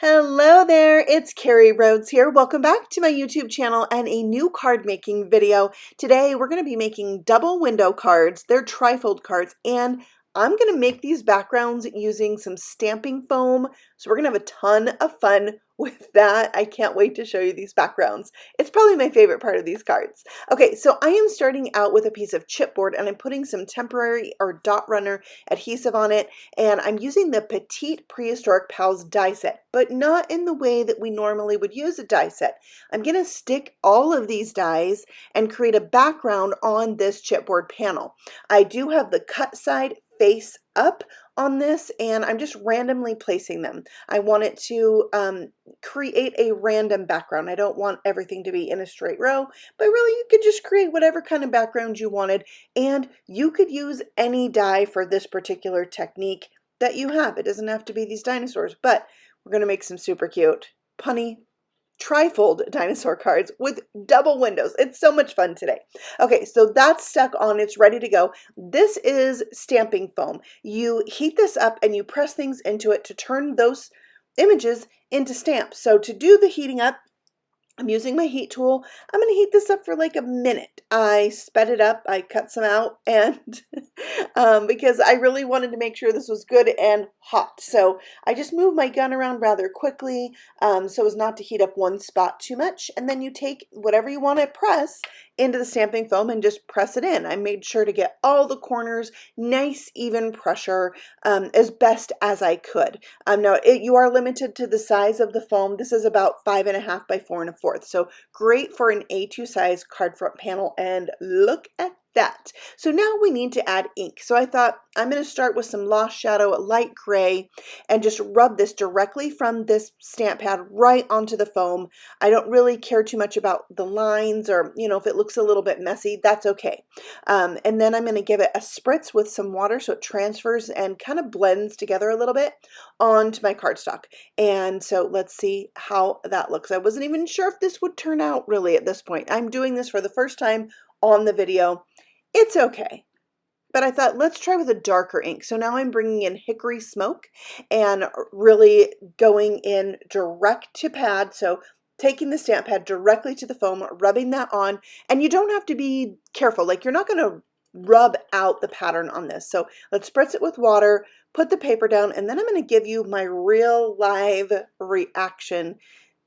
Hello there, it's Carrie Rhodes here. Welcome back to my YouTube channel and a new card making video. Today we're going to be making double window cards. They're TriFold cards, and I'm going to make these backgrounds using some stamping foam. So we're going to have a ton of fun with that. I can't wait to show you these backgrounds. It's probably my favorite part of these cards. Okay, so I am starting out with a piece of chipboard and I'm putting some temporary or dot runner adhesive on it, and I'm using the Petite Prehistoric Pals die set, but not in the way that we normally would use a die set. I'm going to stick all of these dies and create a background on this chipboard panel. I do have the cut side face up on this, and I'm just randomly placing them. I want it to create a random background. I don't want everything to be in a straight row, but really you could just create whatever kind of background you wanted, and you could use any die for this particular technique that you have. It doesn't have to be these dinosaurs, but we're going to make some super cute, punny, TriFold dinosaur cards with double windows. It's so much fun today. Okay, so that's stuck on, it's ready to go. This is stamping foam. You heat this up and you press things into it to turn those images into stamps. So to do the heating up, I'm using my heat tool. I'm going to heat this up for like a minute. I sped it up, I cut some out, and because I really wanted to make sure this was good and hot. So I just moved my gun around rather quickly so as not to heat up one spot too much. And then you take whatever you want to press into the stamping foam and just press it in. I made sure to get all the corners, nice even pressure as best as I could. Now you are limited to the size of the foam. This is about 5.5 by 4 1/4. So great for an A2 size card front panel, and look at that. So now we need to add ink. So I thought I'm going to start with some Lost Shadow light gray and just rub this directly from this stamp pad right onto the foam. I don't really care too much about the lines, or if it looks a little bit messy, that's okay. And then I'm going to give it a spritz with some water so it transfers and kind of blends together a little bit onto my cardstock. And so let's see how that looks. I wasn't even sure if this would turn out really at this point. I'm doing this for the first time on the video. It's okay. But I thought, let's try with a darker ink. So now I'm bringing in Hickory Smoke and really going in direct to pad. So taking the stamp pad directly to the foam, rubbing that on. And you don't have to be careful. Like, you're not going to rub out the pattern on this. So let's spritz it with water, put the paper down, and then I'm going to give you my real live reaction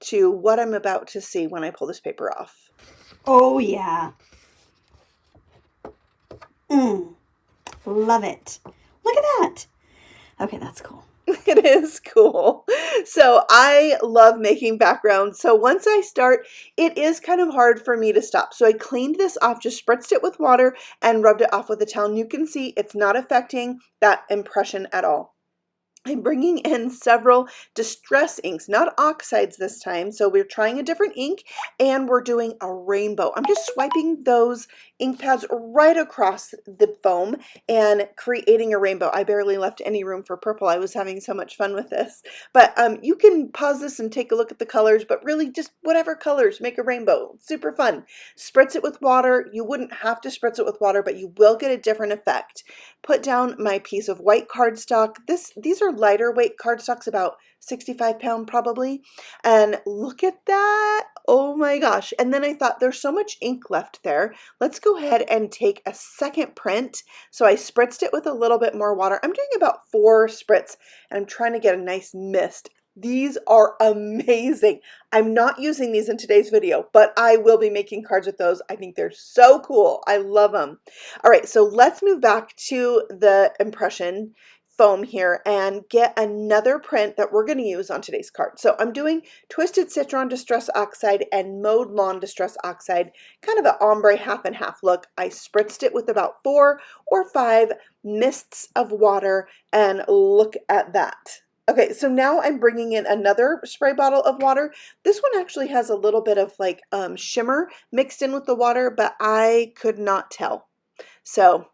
to what I'm about to see when I pull this paper off. Oh, yeah. Love it. Look at that. Okay, that's cool. It is cool. So I love making backgrounds. So once I start, it is kind of hard for me to stop. So I cleaned this off, just spritzed it with water and rubbed it off with a towel. And you can see it's not affecting that impression at all. I'm bringing in several distress inks, not oxides this time. So we're trying a different ink and we're doing a rainbow. I'm just swiping those ink pads right across the foam and creating a rainbow. I barely left any room for purple. I was having so much fun with this. But you can pause this and take a look at the colors, but really just whatever colors, make a rainbow. Super fun. Spritz it with water. You wouldn't have to spritz it with water, but you will get a different effect. Put down my piece of white cardstock. These are lighter weight cardstocks, about 65-pound probably. And look at that. Oh my gosh. And then I thought, there's so much ink left there. Let's go ahead and take a second print. So I spritzed it with a little bit more water. I'm doing about 4 spritz, and I'm trying to get a nice mist. These are amazing. I'm not using these in today's video, but I will be making cards with those. I think they're so cool. I love them. All right, so let's move back to the impression foam here and get another print that we're going to use on today's card. So I'm doing Twisted Citron Distress Oxide and Mowed Lawn Distress Oxide, kind of an ombre half and half look. I spritzed it with about 4 or 5 mists of water, and look at that. Okay, so now I'm bringing in another spray bottle of water. This one actually has a little bit of like shimmer mixed in with the water, but I could not tell. So,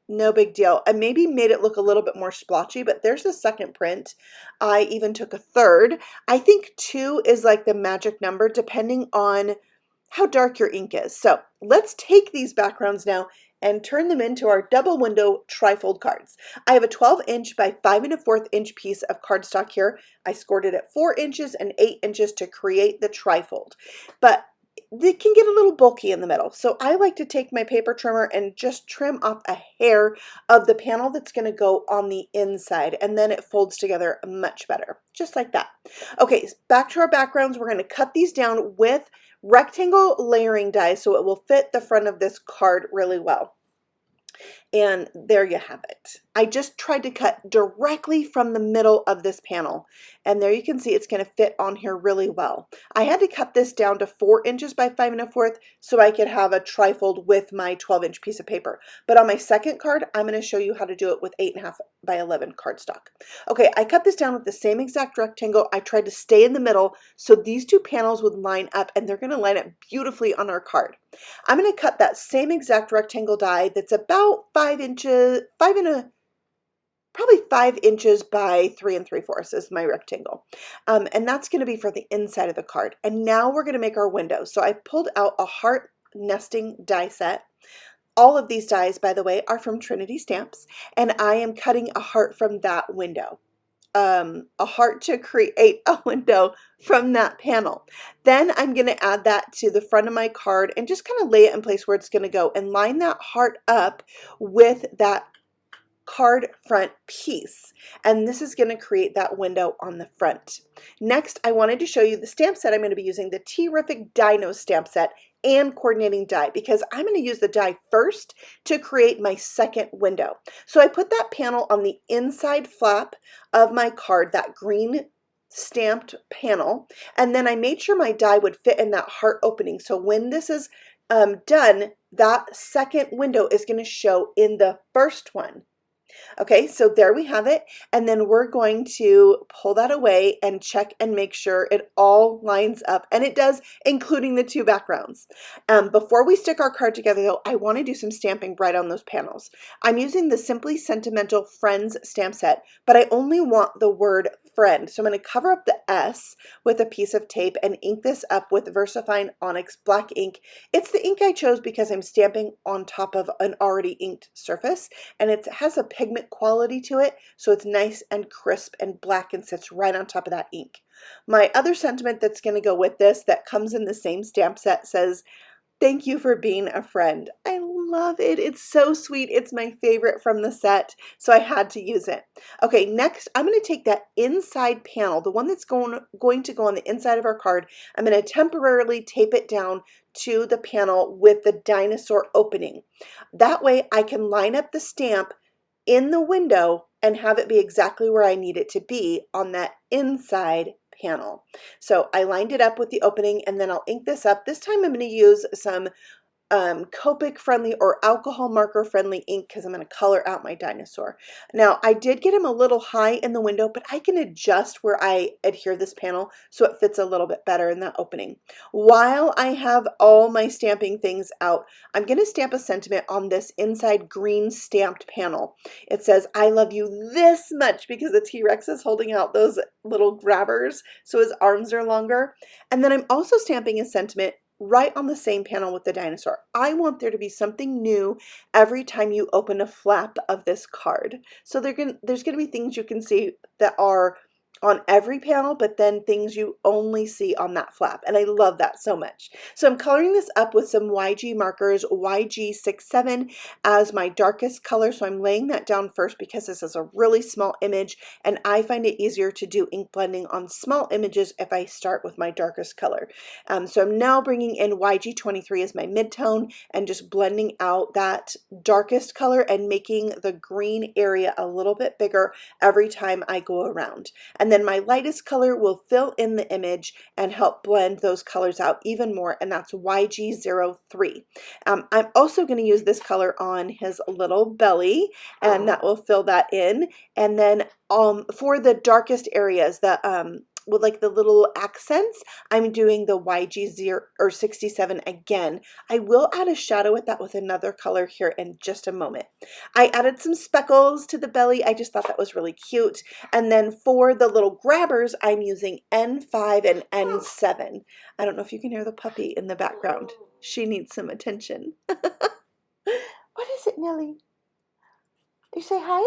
no big deal. I maybe made it look a little bit more splotchy, but there's the second print. I even took a third. I think 2 is like the magic number depending on how dark your ink is. So let's take these backgrounds now and turn them into our double window trifold cards. I have a 12-inch by 5 1/4 inch piece of cardstock here. I scored it at 4 inches and 8 inches to create the trifold, but they can get a little bulky in the middle. So I like to take my paper trimmer and just trim off a hair of the panel that's going to go on the inside, and then it folds together much better, just like that. Okay, back to our backgrounds. We're going to cut these down with rectangle layering die so it will fit the front of this card really well. And there you have it. I just tried to cut directly from the middle of this panel. And there you can see it's going to fit on here really well. I had to cut this down to 4 inches by 5 1/4 so I could have a trifold with my 12-inch piece of paper. But on my second card, I'm going to show you how to do it with 8 1/2 by 11 cardstock. Okay, I cut this down with the same exact rectangle. I tried to stay in the middle so these two panels would line up, and they're going to line up beautifully on our card. I'm going to cut that same exact rectangle die that's about 5 inches, probably 5 inches by 3 3/4 is my rectangle. And that's going to be for the inside of the card. And now we're going to make our window. So I pulled out a heart nesting die set. All of these dies, by the way, are from Trinity Stamps, and I am cutting a heart from that window. A heart to create a window from that panel. Then I'm going to add that to the front of my card and just kind of lay it in place where it's going to go and line that heart up with that card front piece, and this is going to create that window on the front. Next, I wanted to show you the stamp set I'm going to be using, the T-riffic Dinos stamp set and coordinating die, because I'm going to use the die first to create my second window. So I put that panel on the inside flap of my card, that green stamped panel, and then I made sure my die would fit in that heart opening. So when this is done, that second window is going to show in the first one. Okay, so there we have it, and then we're going to pull that away and check and make sure it all lines up, and it does, including the two backgrounds. Before we stick our card together though, I want to do some stamping right on those panels. I'm using the Simply Sentimental Friends stamp set, but I only want the word friend, so I'm going to cover up the S with a piece of tape and ink this up with VersaFine Onyx black ink. It's the ink I chose because I'm stamping on top of an already inked surface, and it has a pigment quality to it, so it's nice and crisp and black and sits right on top of that ink. My other sentiment that's going to go with this that comes in the same stamp set says, "Thank you for being a friend." I love it. It's so sweet. It's my favorite from the set, so I had to use it. Okay, next I'm going to take that inside panel, the one that's going to go on the inside of our card. I'm going to temporarily tape it down to the panel with the dinosaur opening. That way I can line up the stamp in the window and have it be exactly where I need it to be on that inside panel. So I lined it up with the opening, and then I'll ink this up. This time I'm going to use some Copic friendly or alcohol marker friendly ink because I'm going to color out my dinosaur. Now I did get him a little high in the window, but I can adjust where I adhere this panel so it fits a little bit better in that opening. While I have all my stamping things out, I'm going to stamp a sentiment on this inside green stamped panel. It says, "I love you this much," because the T-Rex is holding out those little grabbers so his arms are longer. And then I'm also stamping a sentiment right on the same panel with the dinosaur. I want there to be something new every time you open a flap of this card. So there's going to be things you can see that are on every panel, but then things you only see on that flap. And I love that so much. So I'm coloring this up with some YG markers, YG67 as my darkest color. So I'm laying that down first because this is a really small image, and I find it easier to do ink blending on small images if I start with my darkest color. So I'm now bringing in YG23 as my midtone and just blending out that darkest color and making the green area a little bit bigger every time I go around. And then my lightest color will fill in the image and help blend those colors out even more, and that's YG03. I'm also going to use this color on his little belly, and that will fill that in. And then for the darkest areas, with like the little accents, I'm doing the YG67 again. I will add a shadow with that with another color here in just a moment. I added some speckles to the belly. I just thought that was really cute. And then for the little grabbers, I'm using N5 and N7. I don't know if you can hear the puppy in the background. She needs some attention. What is it, Nellie? Do you say hi?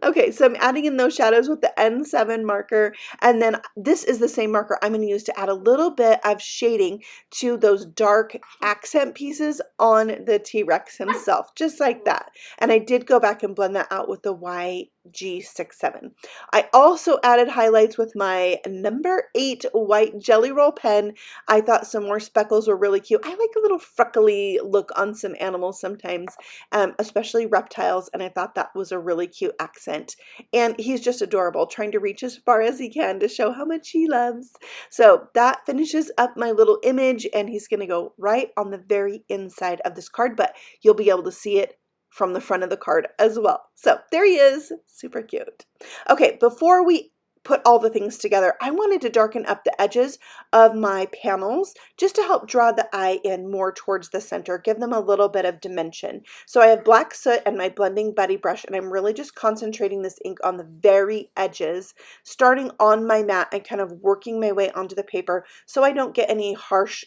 Okay, so I'm adding in those shadows with the N7 marker, and then this is the same marker I'm going to use to add a little bit of shading to those dark accent pieces on the T-Rex himself, just like that. And I did go back and blend that out with the YG67. I also added highlights with my number 8 white Jelly Roll pen. I thought some more speckles were really cute. I like a little freckly look on some animals sometimes, especially reptiles, and I thought that was a really cute accent. And he's just adorable, trying to reach as far as he can to show how much he loves. So that finishes up my little image, and he's going to go right on the very inside of this card, but you'll be able to see it from the front of the card as well. So there he is, super cute. Okay, before we put all the things together, I wanted to darken up the edges of my panels just to help draw the eye in more towards the center, give them a little bit of dimension. So I have black soot and my blending buddy brush, and I'm really just concentrating this ink on the very edges, starting on my mat and kind of working my way onto the paper so I don't get any harsh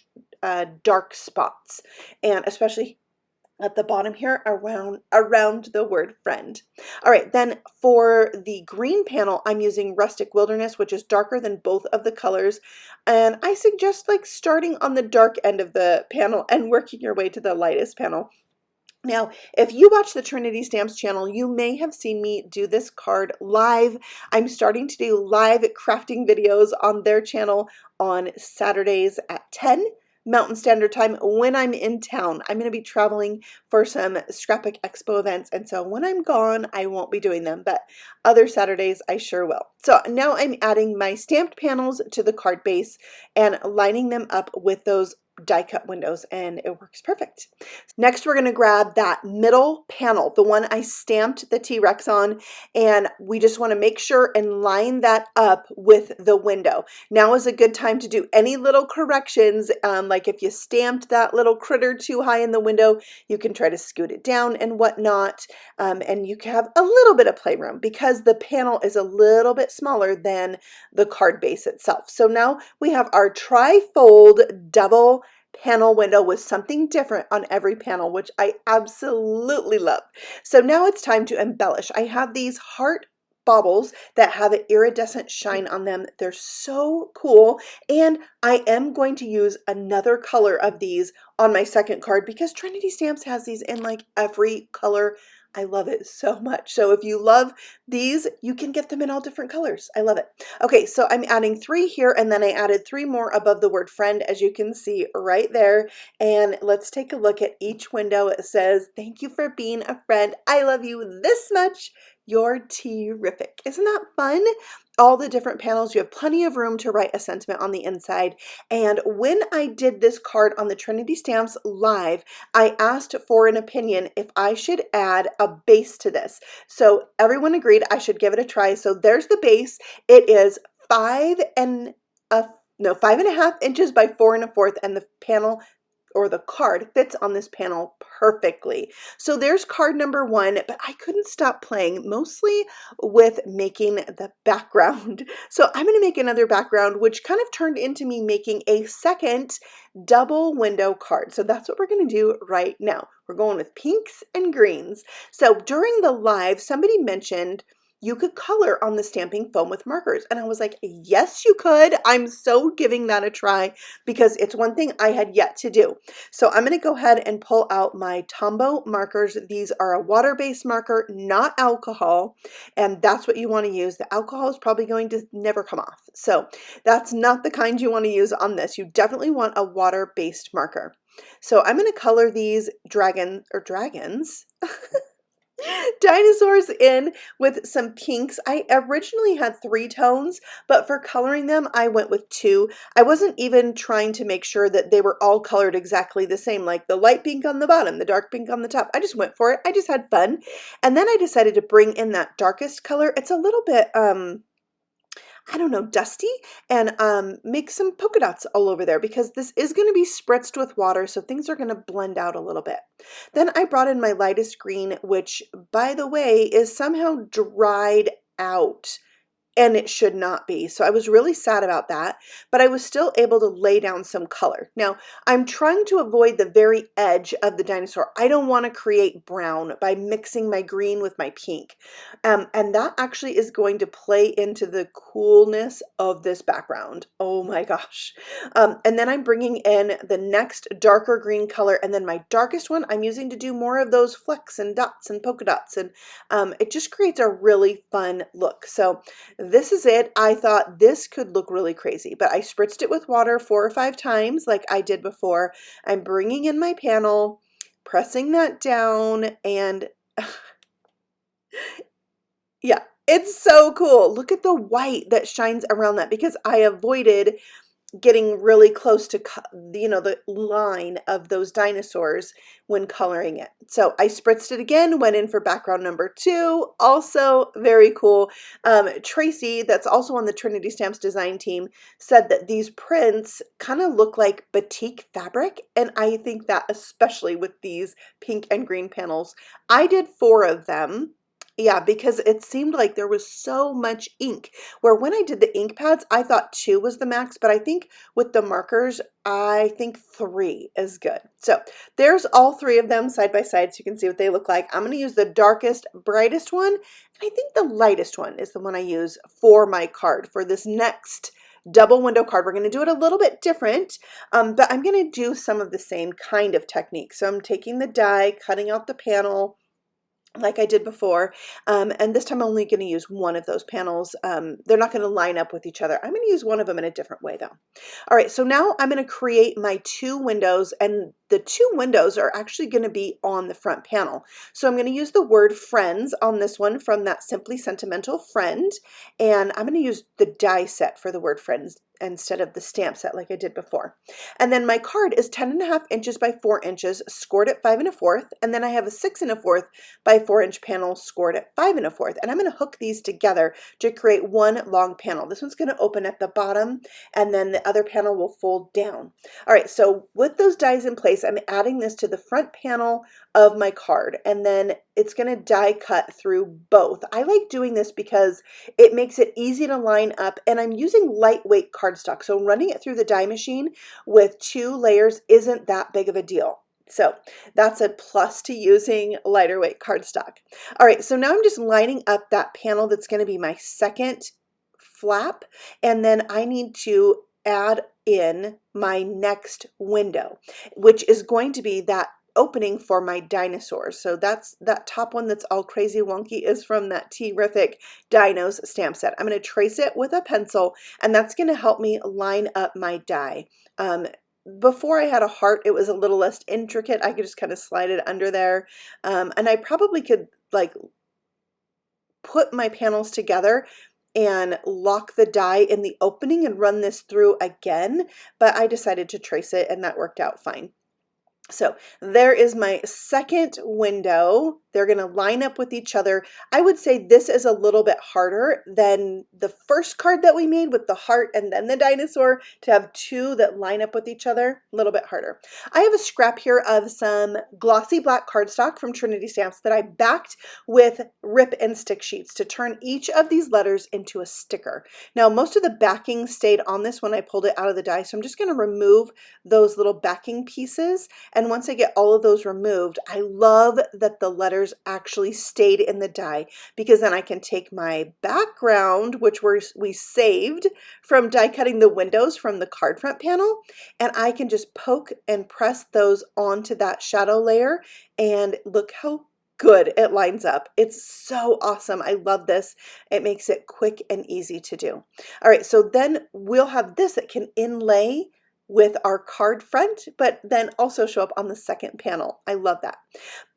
dark spots, and especially at the bottom here around the word friend. All right, then for the green panel, I'm using Rustic Wilderness, which is darker than both of the colors. And I suggest like starting on the dark end of the panel and working your way to the lightest panel. Now, if you watch the Trinity Stamps channel, you may have seen me do this card live. I'm starting to do live crafting videos on their channel on Saturdays at 10 Mountain Standard Time when I'm in town. I'm going to be traveling for some Scrapbook Expo events, and so when I'm gone, I won't be doing them, but other Saturdays I sure will. So now I'm adding my stamped panels to the card base and lining them up with those die cut windows, and it works perfect. Next, we're going to grab that middle panel, the one I stamped the T-Rex on, and we just want to make sure and line that up with the window. Now is a good time to do any little corrections, like if you stamped that little critter too high in the window, you can try to scoot it down and whatnot, and you can have a little bit of playroom because the panel is a little bit smaller than the card base itself. So now we have our TriFold double panel window with something different on every panel, which I absolutely love. So now it's time to embellish. I have these heart baubles that have an iridescent shine on them. They're so cool, and I am going to use another color of these on my second card because Trinity Stamps has these in like every color. I love it so much. So if you love these, you can get them in all different colors. I love it. Okay, so I'm adding 3 here, and then I added 3 more above the word friend, as you can see right there. And let's take a look at each window. It says, "Thank you for being a friend. I love you this much. You're T-riffic." Isn't that fun? All the different panels, you have plenty of room to write a sentiment on the inside. And when I did this card on the Trinity Stamps live, I asked for an opinion if I should add a base to this. So everyone agreed I should give it a try. So there's the base. It is 5.5 inches by 4 1/4, and the panel or the card fits on this panel perfectly. So there's card number 1, but I couldn't stop playing, mostly with making the background. So I'm going to make another background, which kind of turned into me making a second double window card. So that's what we're going to do right now. We're going with pinks and greens. So during the live, somebody mentioned you could color on the stamping foam with markers. And I was like, yes, you could. I'm so giving that a try because it's one thing I had yet to do. So I'm going to go ahead and pull out my Tombow markers. These are a water-based marker, not alcohol. And that's what you want to use. The alcohol is probably going to never come off. So that's not the kind you want to use on this. You definitely want a water-based marker. So I'm going to color these dragons dinosaurs in with some pinks. I originally had 3 tones, but for coloring them, I went with 2. I wasn't even trying to make sure that they were all colored exactly the same, like the light pink on the bottom, the dark pink on the top. I just went for it. I just had fun. And then I decided to bring in that darkest color. It's a little bit, I don't know, dusty, and make some polka dots all over there because this is going to be spritzed with water, so things are going to blend out a little bit. Then I brought in my lightest green, which, by the way, is somehow dried out. and it should not be. So I was really sad about that, but I was still able to lay down some color. Now, I'm trying to avoid the very edge of the dinosaur. I don't want to create brown by mixing my green with my pink. And that actually is going to play into the coolness of this background. Oh my gosh. And then I'm bringing in the next darker green color, and then my darkest one I'm using to do more of those flecks and dots and polka dots, and it just creates a really fun look. So this is it. I thought this could look really crazy, but I spritzed it with water 4 or 5 times like I did before. I'm bringing in my panel, pressing that down, and yeah, it's so cool. Look at the white that shines around that, because I avoided getting really close to, the line of those dinosaurs when coloring it. So I spritzed it again, went in for background number 2, also very cool. Tracy, that's also on the Trinity Stamps design team, said that these prints kind of look like batik fabric, and I think that especially with these pink and green panels. I did 4 of them. Yeah, because it seemed like there was so much ink, where when I did the ink pads, I thought 2 was the max, but I think with the markers, I think 3 is good. So there's all 3 of them side by side, so you can see what they look like. I'm going to use the darkest, brightest one, and I think the lightest one is the one I use for my card. For this next double window card, we're going to do it a little bit different, but I'm going to do some of the same kind of technique. So I'm taking the die, cutting out the panel, like I did before, and this time I'm only going to use one of those panels. They're not going to line up with each other. I'm going to use one of them in a different way though. All right, so now I'm going to create my 2 windows, and the 2 windows are actually going to be on the front panel. So I'm going to use the word friends on this one from that Simply Sentimental friend, and I'm going to use the die set for the word friends instead of the stamp set like I did before. And then my card is 10.5 inches by 4 inches, scored at 5 1/4, and then I have a 6 1/4 by 4 inch panel scored at 5 1/4, and I'm going to hook these together to create one long panel. This one's going to open at the bottom, and then the other panel will fold down. All right, so with those dies in place, I'm adding this to the front panel of my card, and then it's going to die cut through both. I like doing this because it makes it easy to line up, and I'm using lightweight cardstock, so running it through the die machine with 2 layers isn't that big of a deal. So that's a plus to using lighter weight cardstock. All right, so now I'm just lining up that panel that's going to be my second flap, and then I need to add in my next window, which is going to be that opening for my dinosaurs. So that's that top one that's all crazy wonky is from that T-riffic Dinos stamp set. I'm going to trace it with a pencil, and that's going to help me line up my die. Before I had a heart, it was a little less intricate. I could just kind of slide it under there. And I probably could like put my panels together and lock the die in the opening and run this through again, but I decided to trace it, and that worked out fine. So there is my second window. They're going to line up with each other. I would say this is a little bit harder than the first card that we made with the heart and then the dinosaur. To have 2 that line up with each other, a little bit harder. I have a scrap here of some glossy black cardstock from Trinity Stamps that I backed with rip and stick sheets to turn each of these letters into a sticker. Now, most of the backing stayed on this when I pulled it out of the die, so I'm just going to remove those little backing pieces. And once I get all of those removed, I love that the letters actually stayed in the die, because then I can take my background, which we saved from die cutting the windows from the card front panel, and I can just poke and press those onto that shadow layer, and look how good it lines up. It's so awesome. I love this. It makes it quick and easy to do. All right, so then we'll have this that can inlay with our card front, but then also show up on the second panel. I love that.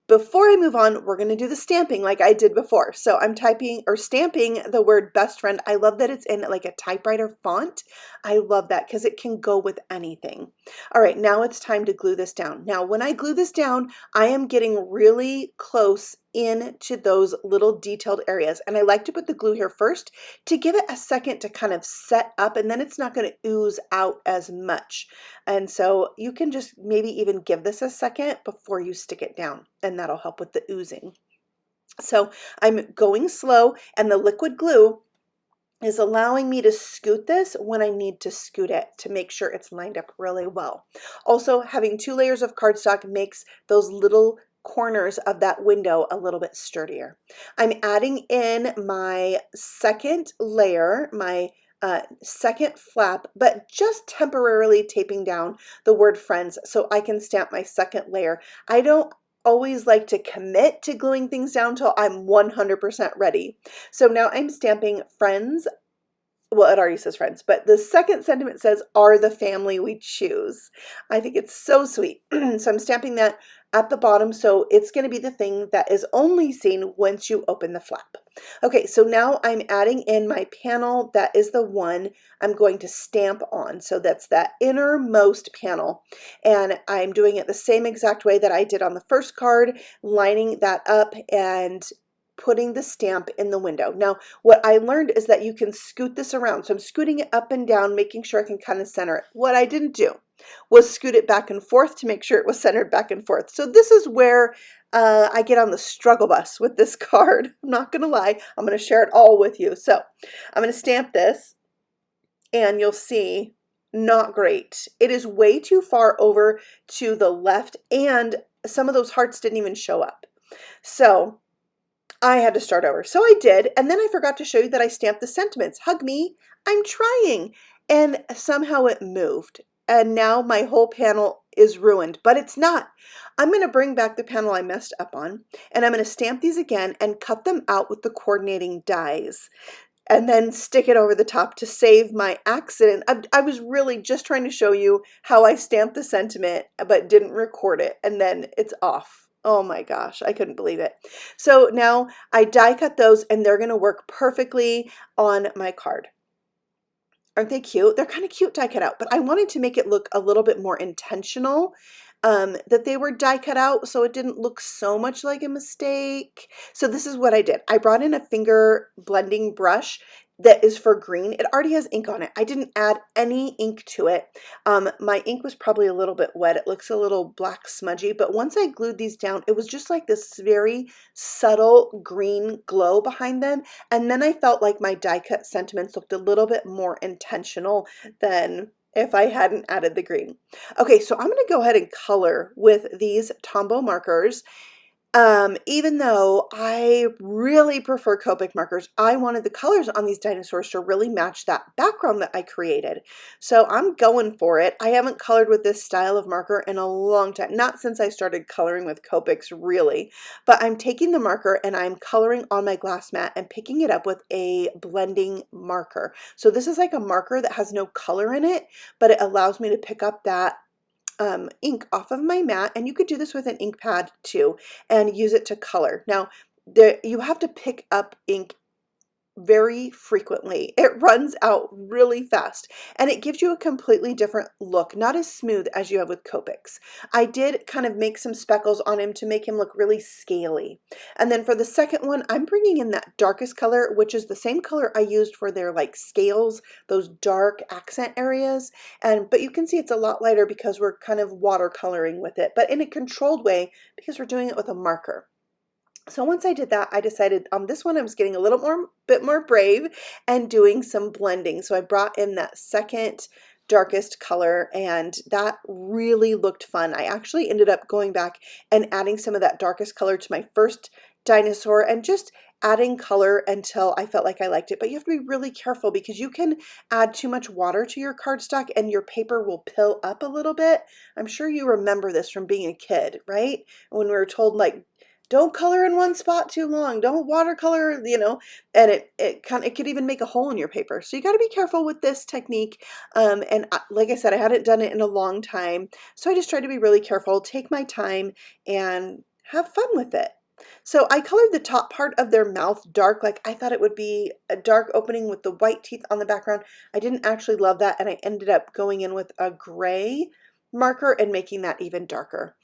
Before I move on, we're going to do the stamping like I did before. So I'm typing or stamping the word best friend. I love that it's in like a typewriter font. I love that because it can go with anything. All right, now it's time to glue this down. Now, when I glue this down, I am getting really close into those little detailed areas. And I like to put the glue here first to give it a second to kind of set up, and then it's not going to ooze out as much. And so you can just maybe even give this a second before you stick it down, and that'll help with the oozing. So I'm going slow, and the liquid glue is allowing me to scoot this when I need to scoot it to make sure it's lined up really well. Also, having 2 layers of cardstock makes those little corners of that window a little bit sturdier. I'm adding in my second layer, my second flap, but just temporarily taping down the word friends so I can stamp my second layer. I don't always like to commit to gluing things down until I'm 100% ready. So now I'm stamping friends. Well, it already says friends, but the second sentiment says, are the family we choose. I think it's so sweet. So I'm stamping that at the bottom, so it's going to be the thing that is only seen once you open the flap. Okay, so now I'm adding in my panel. That is the one I'm going to stamp on. So that's that innermost panel. And I'm doing it the same exact way that I did on the first card, lining that up and putting the stamp in the window. Now, what I learned is that you can scoot this around. So I'm scooting it up and down, making sure I can kind of center it. What I didn't do was scoot it back and forth to make sure it was centered back and forth. So this is where I get on the struggle bus with this card. I'm not going to lie. I'm going to share it all with you. So I'm going to stamp this and you'll see not great. It is way too far over to the left and some of those hearts didn't even show up. So I had to start over. So I did, and then I forgot to show you that I stamped the sentiments. Hug me, I'm trying. And somehow it moved. And now my whole panel is ruined, but it's not. I'm going to bring back the panel I messed up on, and I'm going to stamp these again and cut them out with the coordinating dies. And then stick it over the top to save my accident. I was really just trying to show you how I stamped the sentiment, but didn't record it, and then it's off. Oh my gosh, I couldn't believe it. So now I die cut those and they're going to work perfectly on my card. Aren't they cute? They're kind of cute die cut out, but I wanted to make it look a little bit more intentional, that they were die cut out so it didn't look so much like a mistake. So this is what I did. I brought in a finger blending brush that is for green. It already has ink on it. I didn't add any ink to it. My ink was probably a little bit wet. It looks a little black smudgy, but once I glued these down, it was just like this very subtle green glow behind them. And then I felt like my die cut sentiments looked a little bit more intentional than if I hadn't added the green. Okay, so I'm going to go ahead and color with these Tombow markers. Even though I really prefer Copic markers, I wanted the colors on these dinosaurs to really match that background that I created. So I'm going for it. I haven't colored with this style of marker in a long time, not since I started coloring with Copics really, but I'm taking the marker and I'm coloring on my glass mat and picking it up with a blending marker. So this is like a marker that has no color in it, but it allows me to pick up that ink off of my mat, and you could do this with an ink pad too and use it to color. Now, you have to pick up ink very frequently. It runs out really fast and it gives you a completely different look, not as smooth as you have with Copics. I did kind of make some speckles on him to make him look really scaly. And then for the second one, I'm bringing in that darkest color, which is the same color I used for their like scales, those dark accent areas. But you can see it's a lot lighter because we're kind of watercoloring with it, but in a controlled way because we're doing it with a marker. So once I did that, I decided on this one I was getting a little bit more brave and doing some blending. So I brought in that second darkest color and that really looked fun. I actually ended up going back and adding some of that darkest color to my first dinosaur and just adding color until I felt like I liked it. But you have to be really careful because you can add too much water to your cardstock and your paper will pill up a little bit. I'm sure you remember this from being a kid, right? When we were told like, don't color in one spot too long. Don't watercolor, and it could even make a hole in your paper. So you got to be careful with this technique. Like I said, I hadn't done it in a long time. So I just tried to be really careful, take my time and have fun with it. So I colored the top part of their mouth dark, like I thought it would be a dark opening with the white teeth on the background. I didn't actually love that. And I ended up going in with a gray marker and making that even darker.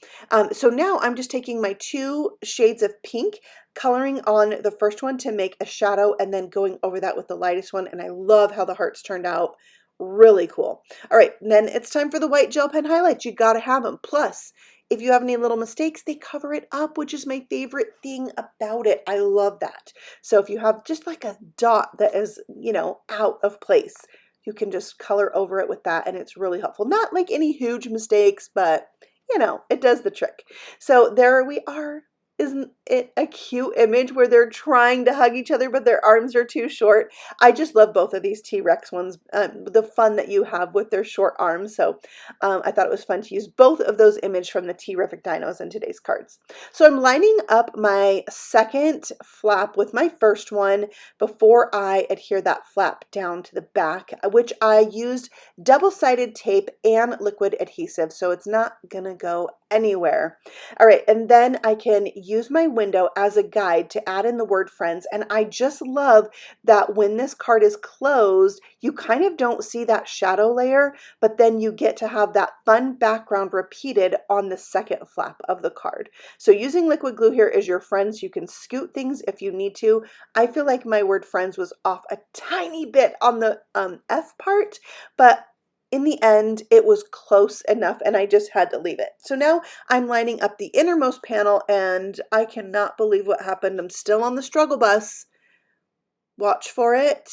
So now I'm just taking my 2 shades of pink, coloring on the first one to make a shadow and then going over that with the lightest one. And I love how the hearts turned out. Really cool. All right, and then it's time for the white gel pen highlights. You got to have them. Plus, if you have any little mistakes, they cover it up, which is my favorite thing about it. I love that. So if you have just like a dot that is, you know, out of place, you can just color over it with that, and it's really helpful. Not like any huge mistakes, but you know, it does the trick. So there we are. Isn't it a cute image where they're trying to hug each other, but their arms are too short? I just love both of these T-Rex ones, the fun that you have with their short arms. So I thought it was fun to use both of those images from the T-riffic dinos in today's cards. So I'm lining up my second flap with my first one before I adhere that flap down to the back, which I used double-sided tape and liquid adhesive, so it's not gonna go anywhere. All right, and then I can use my window as a guide to add in the word friends, and I just love that when this card is closed, you kind of don't see that shadow layer, but then you get to have that fun background repeated on the second flap of the card. So using liquid glue here is your friends. You can scoot things if you need to. I feel like my word friends was off a tiny bit on the F part, but in the end, it was close enough and I just had to leave it. So now I'm lining up the innermost panel and I cannot believe what happened. I'm still on the struggle bus. Watch for it.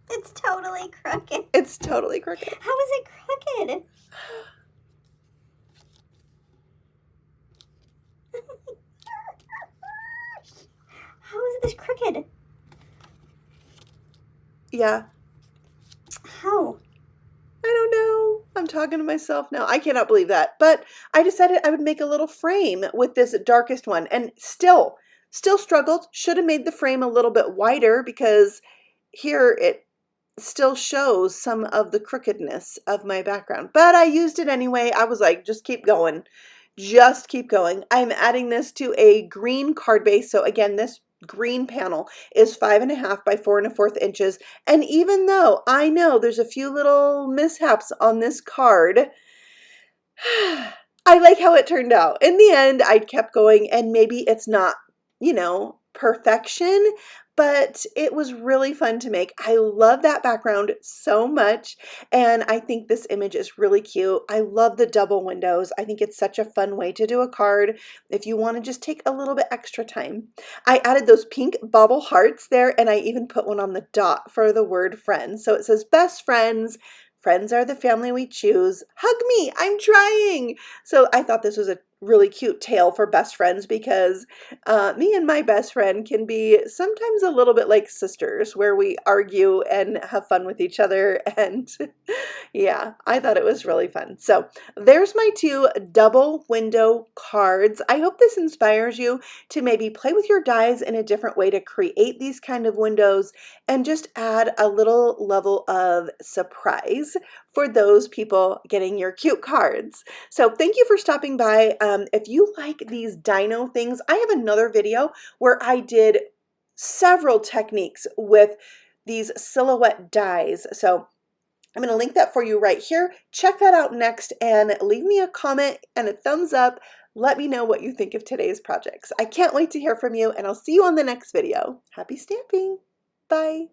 It's totally crooked. It's totally crooked. How is it crooked? How is this crooked? Yeah. How? I don't know. I'm talking to myself now. I cannot believe that. But I decided I would make a little frame with this darkest one and still struggled. Should have made the frame a little bit wider because here it still shows some of the crookedness of my background. But I used it anyway. I was like, just keep going. Just keep going. I'm adding this to a green card base. So again, this green panel is 5.5 by 4 1/4 inches. And even though I know there's a few little mishaps on this card, I like how it turned out. In the end, I kept going, and maybe it's not, you know, perfection, but it was really fun to make. I love that background so much, and I think this image is really cute. I love the double windows. I think it's such a fun way to do a card if you want to just take a little bit extra time. I added those pink bobble hearts there, and I even put one on the dot for the word friends. So it says best friends. Friends are the family we choose. Hug me, I'm trying. So I thought this was a really cute tale for best friends because me and my best friend can be sometimes a little bit like sisters where we argue and have fun with each other. And yeah, I thought it was really fun. So there's my 2 double window cards. I hope this inspires you to maybe play with your dies in a different way to create these kind of windows and just add a little level of surprise for those people getting your cute cards. So thank you for stopping by. If you like these dino things, I have another video where I did several techniques with these silhouette dies. So I'm going to link that for you right here. Check that out next and leave me a comment and a thumbs up. Let me know what you think of today's projects. I can't wait to hear from you, and I'll see you on the next video. Happy stamping. Bye.